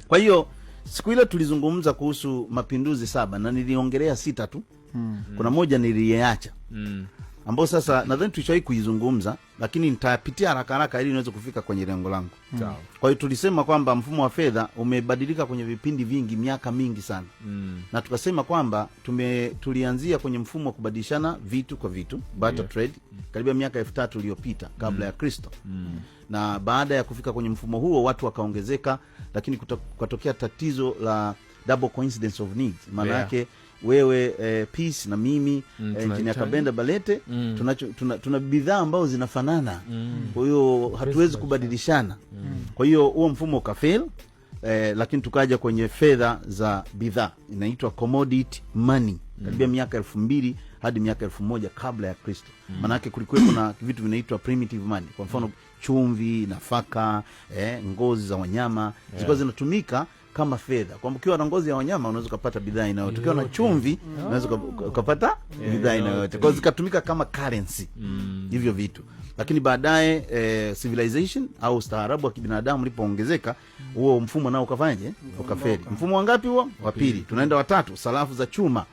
Kwa hiyo siku ile tulizungumza kuhusu mapinduzi 7 na niliongelea 6 tu. Kuna moja niliacha. Ambao sasa nadhani tulishawahi kuizungumza, lakini nitapitia haraka ili niweze kufika kwenye lengo langu. Kwa hiyo tulisema kwamba mfumo wa fedha umebadilika kwenye vipindi vingi, miaka mingi sana. Na tukasema kwamba tulianzia kwenye mfumo wa kubadilishana vitu kwa vitu, barter trade, karibia miaka 3000 iliyopita kabla ya Kristo. Na baada ya kufika kwenye mfumo huo watu wakaongezeka, lakini kutokea tatizo la double coincidence of needs. Maana yake wewe Peace na mimi Engineer Kabenda Balete tuna bidhaa ambazo zinafanana. Kwa hiyo hatuwezi kubadilishana. Kwa hiyo huo mfumo ukafail, lakini tukaja kwenye fedha za bidhaa, inaitwa commodity money. Karibia miaka 2000 hadi miaka 1000 kabla ya Kristo. Maana yake kulikuwa kuna vitu vinaitwa primitive money. Kwa mfano chumvi, nafaka, ngozi za wanyama zilikuwa zinatumika kama fedha. Kwa mkiwa na ngozi ya wanyama unaweza kupata bidhaa inayoyote. Ukiwa na chumvi unaweza kupata bidhaa inayoyote. Kwa hiyo zikatumika kama currency hivyo vitu. Lakini baadaye civilization au ustaarabu wa kibinadamu ulipoongezeka, huo mfumo nao ukafanyaje? Ukafeli. Mfumo wangapi huo? Wa pili. Tunaenda wa tatu, sarafu za chuma.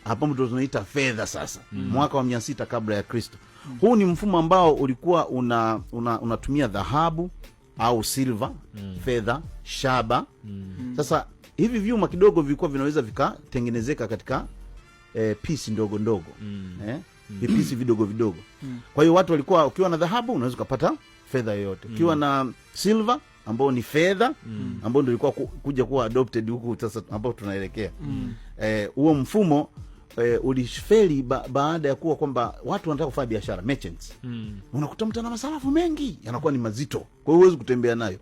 Hapo ndio tunaita fedha sasa. Mwaka wa 600 kabla ya Kristo. Huu ni mfumo ambao ulikuwa unatumia dhahabu au silver, fedha, shaba. Sasa hivi vyuma kidogo vilikuwa vinaweza vikatengenezeka katika pisi ndogo ndogo. Vipisi vidogo vidogo. Kwa hiyo watu walikuwa, ukiwa na dhahabu unaweza kupata fedha yoyote. Ukiwa na silver ambao ni fedha ambao ndio ilikuwa kuja kuwa adopted huku sasa ambao tunaelekea. Huo mfumo ulifeli baada ya kuwa kwamba watu wanataka kufanya biashara, merchants. Unakuta mtu ana masarafu mengi, yanakuwa ni mazito. Kwa hiyo huwezi kutembea nayo.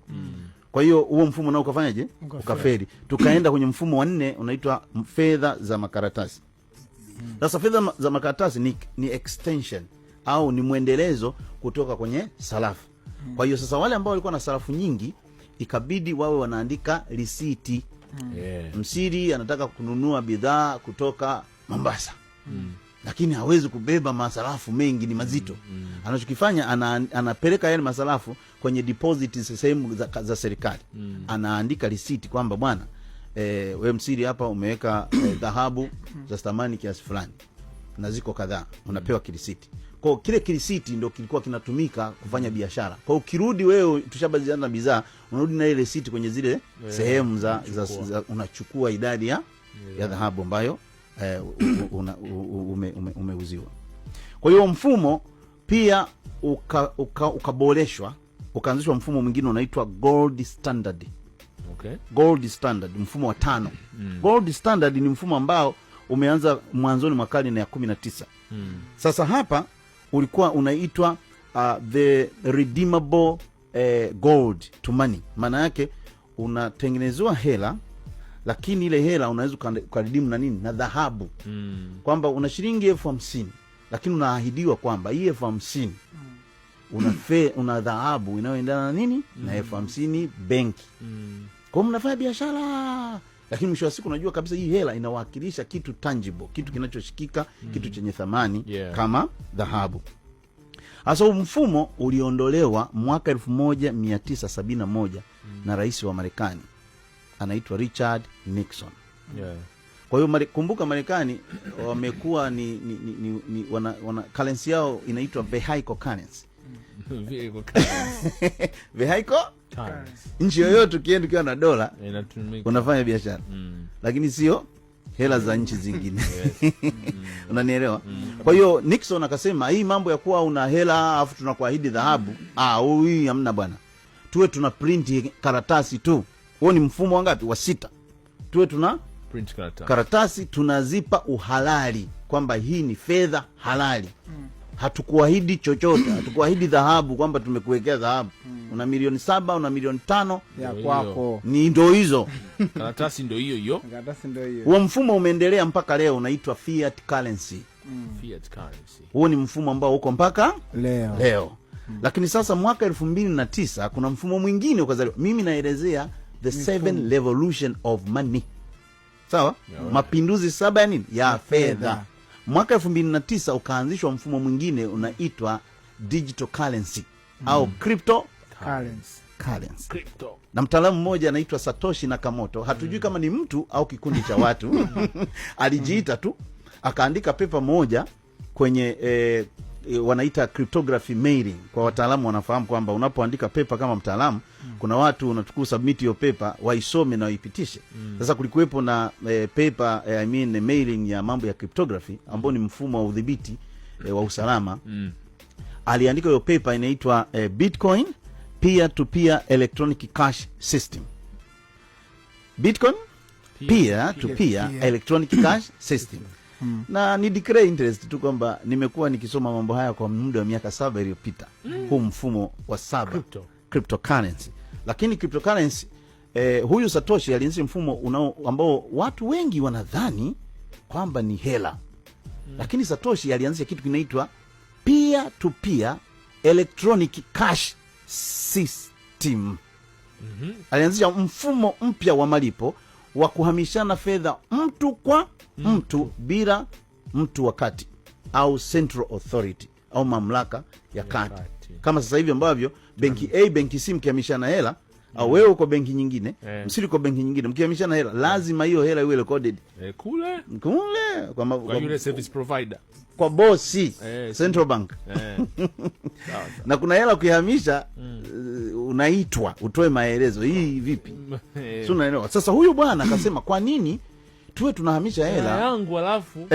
Kwa hiyo huo mfumo nao ukafanyaje? Ukafeli. Tukaenda kwenye mfumo wa 4 unaitwa fedha za makaratasi. Sasa fedha za makaratasi ni extension au ni mwendelezo kutoka kwenye sarafu. Kwa hiyo sasa wale ambao walikuwa na sarafu nyingi ikabidi wawe wanaandika risiti. Msiri anataka kununua bidhaa kutoka Mombasa. Lakini hawezi kubeba masarafu mengi, ni mazito. Anachokifanya anapeleka yale masarafu kwenye deposit sehemu za serikali. Anaandika risiti kwamba bwana wewe Msiri hapa umeweka dhahabu za thamani kiasi fulani na ziko kadhaa, unapewa kirisiti. Kwa kile kirisiti ndio kilikuwa kinatumika kufanya biashara. Kwa ukirudi wewe tushabadilishana bidhaa, unarudi na ile risiti kwenye zile sehemu za unachukua idadi ya dhahabu ambayo umeuziwa. Kwa hiyo mfumo pia ukaboreshwa, ukaanzishwa mfumo mwingine unaitwa gold standard. Gold standard, mfumo wa 5. Gold standard ni mfumo ambao umeanza mwanzoni mwa karne ya 19. Sasa hapa ulikuwa unaitwa the redeemable gold to money. Maana yake unatengenezwa hela, lakini ile hela unaweza ukaridimu na nini? Na dhahabu. Kwamba una shilingi 50,000 lakini unaahidiwa kwamba hii 50,000 una dhahabu inayoendana na nini? Na 50,000 benki. Kwa hiyo mnafanya biashara, lakini mwisho wa siku unajua kabisa hii hela inawakilisha kitu tangible, kitu kinachoshikika, kitu chenye thamani kama dhahabu. Hasa mfumo uliondolewa mwaka 1971 na rais wa Marekani anaitwa Richard Nixon. Kwa hiyo kumbuka Marekani wamekuwa wana currency yao inaitwa vehicle currency. Vehicle nchi yoyote ukienda ukiwa na dola unafanya biashara. Lakini sio hela za nchi zingine. Unanielewa? Kwa hiyo Nixon akasema hii mambo ya kuwa una hela afu tunakuahidi dhahabu, hii hamna bwana. Tuwe tuna print karatasi tu. Huo ni mfumo wangapi? Wa 6. Tuwe tuna print karatasi, tunazipa uhalali kwamba hii ni fedha halali. Hatukuahidi chochote, hatukuahidi dhahabu kwamba tumekuwekea dhahabu. Una milioni 7, una milioni 5 ya kwako. Ni ndo hizo. Karatasi ndo hiyo. Karatasi ndo hiyo. Huo mfumo umeendelea mpaka leo, unaitwa fiat currency. Fiat currency. Huo ni mfumo ambao uko mpaka leo. Lakini sasa mwaka 2009 kuna mfumo mwingine ukazaliwa. Mimi naelezea the 7 revolution of money. Sawa? Mapinduzi 7 ya nini? Ya fedha. Mwaka 2009 ukaanzishwa mfumo mwingine unaitwa digital currency au crypto currency. na mtaalamu mmoja anaitwa Satoshi Nakamoto, hatujui kama ni mtu au kikundi cha watu alijiita tu, akaandika pepa moja kwenye wanaita cryptography mailing. Kwa wataalamu wanafahamu kwamba unapoandika pepa kama mtaalamu, kuna watu unachukua submit hiyo pepa waisome na waipitishe. Sasa kulikuwepo na pepa mailing ya mambo ya cryptography ambao ni mfumo wa udhibiti wa usalama. Aliandika hiyo pepa inaitwa Bitcoin Peer to Peer Electronic Cash System. Bitcoin Peer to Peer Electronic Cash System. Na ni declare interest tu kwamba nimekuwa nikisoma mambo haya kwa muda wa miaka 7 iliyopita. Huu mfumo wa 7 cryptocurrency. Lakini cryptocurrency huyu Satoshi alianzisha mfumo ambao watu wengi wanadhani kwamba ni hela. Lakini Satoshi alianzisha kitu kinaitwa Peer to Peer Electronic Cash System. Alianzisha mfumo mpya wa malipo wa kuhamishana fedha mtu kwa mtu bila mtu wa kati au central authority au mamlaka ya kati. Kama sasa hivi ambavyo benki A benki C mkihamishana hela, au wewe uko benki nyingine, msili uko benki nyingine, mkihamishana hela lazima hiyo hela iwe recorded kule kwa yule service provider, kwa bosi central bank. Na kuna hela ukihamisha unaitwa utoe maelezo, hii vipi? Sio, unaelewa? Sasa huyu bwana akasema kwa nini tuwe tunahamisha hela yangu alafu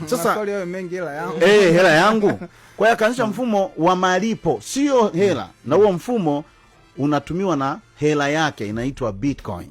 sasa leo mengi hela yangu hela yangu. Kwa hiyo akaanzisha mfumo wa malipo, sio hela, na huo mfumo unatumiwa na hela yake inaitwa Bitcoin.